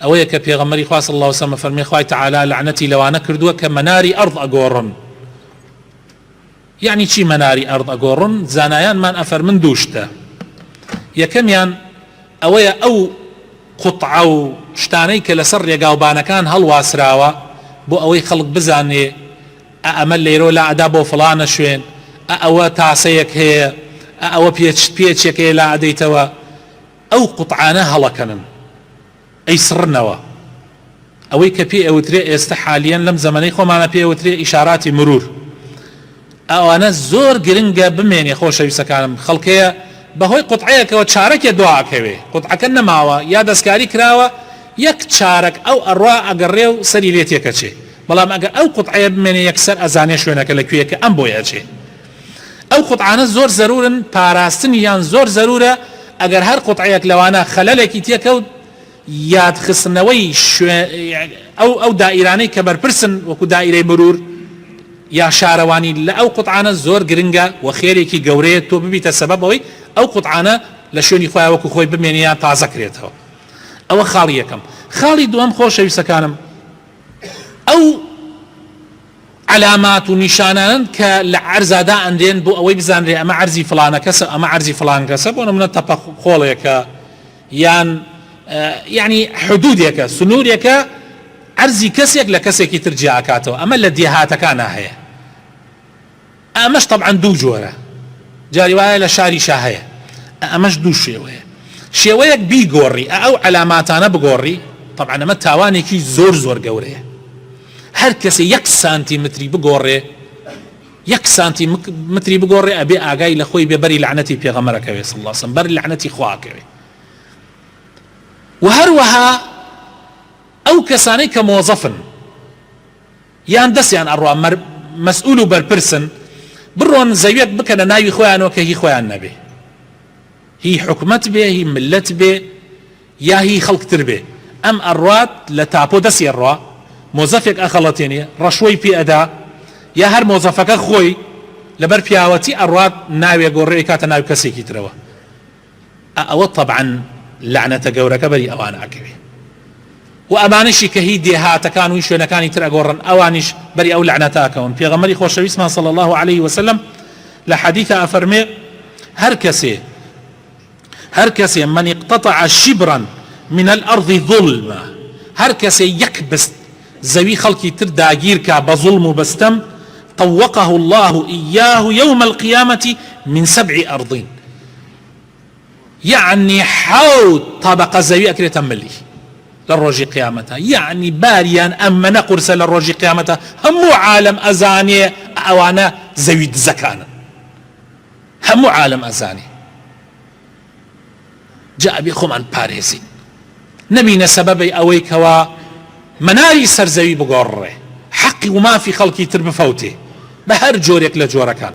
ئەوەیە کە پێغەمبەری خوا صلی الله علیه وسلم فەرمێ خوای تەعالی لعنەتی لەوانە کردووە کە مەناری ئەرض ئەگۆڕن. یعنی چی مەناری ئەرض ئەگۆڕن؟ زانایانمان ئەفەرمن دوو شتە. یەکەمیان ئەوەیە ئەو قوتعە و شتانەی کە لەسەر ڕێگاوبانەکان هەڵواسراوە بۆ ئەوەی خەڵک بزانێ ئەمە لێرۆ لا ئەدا بۆ فڵانە شوێن، ئەوە تاسەیەک هەیە، ئەوە پێچێک هەیە لا ئەدەیتەوە، ئەو قوتعانە هەڵەکەنن ئەیسڕنەوە. ئەوەی کە پێ ئەوترێ ئێستا حالیان لەم زەمانەی خۆمانە پێ ئەوترێ ئیشاراتی مرور، ئەوانە زۆر گرنگە بمێنێ خۆشەویستەکانم. خەڵکەیە بەهۆی قوتعەیەکەوە چارەکێ دواکەوێ، قوتعەکە نەماوە یا دەستکاری کراوە، یەک چارەک ئەو ئەڕوا ئەگەڕێ و سەری لێ تێکەچێ. بەڵام ئەگەر ئەو قوتعەیە بمێنێ یەکسەر ئەزانێ شوێنەکە لەکوێیەکە ئەم بۆ یەچێ. ئەو قوتعانە زۆر زەرورن، پاراستنیان زۆر زەرورە. ئەگەر هەر قوتعەیەک لەوانە خەلەلێکی تێکەوت، یادخستنەوەی ئەو دائیرانەی کە بەرپرسن وەکو دائیرەی مرور یا شارەوانی لە ئەو قوتعانە زۆر گرنگە و خێرێکی گەورەیە تۆ ببیتە سەبەبەوەی ئەو قوتعانە لە شوێنی خۆیان وەکو خۆی بمێنیان تازەکرێتەوە. ئەوە خاڵی یەکەم. خاڵی دووەم خۆشەویستەکانم، ئەو علامات و نیشانانن کە لە عەرزادا ئەندێن بۆ ئەوەی بزانرێ ئەمە عەرزی فڵانە کەسە، ئەمە عەرزی فڵان کەسە. بۆ نمونە تەپە خۆڵێکە یان یعنی حدودێکە، سنوورێکە، عەرزی کەسێک لە کەسێکی تر جیاکاتەوە. ئەمە لە دێهاتەکانە هەیە. ئەمەش طبعا دوو جۆرە، جاری وایە لە شاریشا هەیە. ئەمەش دوو شێوەیە. شێوەیەک بیگۆڕی ئەو علاماتانە بگۆڕی، طبعا ئەمە تاوانێکی زۆر زۆر گەورەیە. هەر کەسێ 1 سانتیمتری بگۆڕێ، 1 سانتیمتری بگۆڕێ ئەبێ ئاگای لە خۆی بێبەری لعنەتی پێغەمبەرەکەوێ صلی الله علیه وسلم، بەری لعنەتی خواکەوێ. و هەروەها ئەو کەسانەی کە مۆزەفن یان دەستیان ئەڕوا مەسئول و بەرپرسن، بڕۆن زەویەک بکەنە ناوی خۆیانەوە کە هی خۆیان نەبێ، هی حکومەت بێ، هی ملت بێ، یا هی خەڵکتر بێ. ئەم ئەڕوات لە تاپۆ دەستی ئەڕوا، مۆزەفێک ئەخەڵەتێنێ، ڕەشوەی پێ ئەدا، یا هەر مۆزەفەکە خۆی لەبەر پیاوەتی ئەڕوات ناوێ گۆڕێ کاتە ناوی کەسێکی ترەوە. ئەوە طبعا لعنەتە گەورەکە بەری ئەوان ئەکەوێ. و ئەمانشی کە هی دێهاتەکان و شوێنەکانی تر ئەگۆڕن، ئەوانیش بەری ئەو لعنەتە ئەکەون. پێغەمبەری خۆشەویستمان صلی الله عليه وسلم لە حەدیثە ئەفەرمێ هەر کەسێ من اقتطع شبرا من الأرض ظلما، هەر کەسێ یەک بست زەوی خەڵکی تر داگیر کا بە ظلم و بەستەم، طوقه الله إياه يوم القيامة من 7 أرضين، يعني 7 طبقة زەوی ئەکرێتە ملی للروجي قيامتها. يعني باريان أما نقرس للروجي قيامتها همو عالم أزاني أوانا زويد زكانا، همو عالم أزاني جاء بيخم عن باريزين نبينا سببي أويكوا مناري سرزوي بقره حقي وما في خلقي تربفوتي بهر جورك لجوركان.